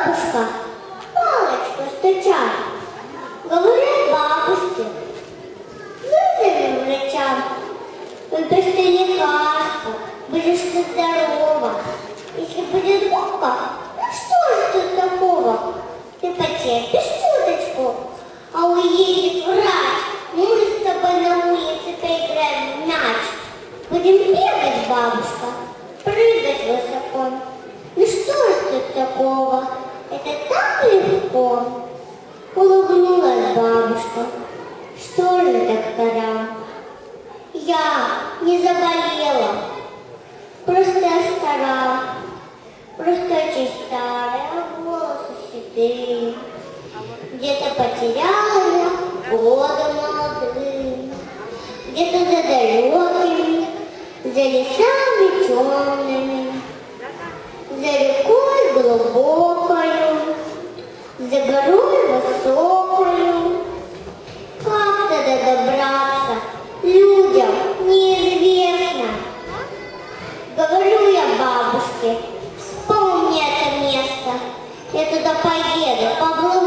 бабушка палочку стучат. Говорят бабушке, вызовем врача. Выпусти лекарство, будешь ты здорова. Если будет плохо, ну что же тут такого? Ты потерпишь чуточку, а уедет врач. Мы с тобой на улице поиграем в мяч. Будем бегать, бабушка, прыгать высоко. Ну что же тут такого? Это так легко. Улыбнулась бабушка. Что же, доктора? Я не заболела, просто я стара, просто очень старая, волосы седые. Где-то потеряла годы молодые, где-то за далекими, за лесами темными, за рекой глубокою, за горой высокою. Как тогда добраться? Людям неизвестно. Говорю я бабушке, вспомни это место. Я туда поеду, побуду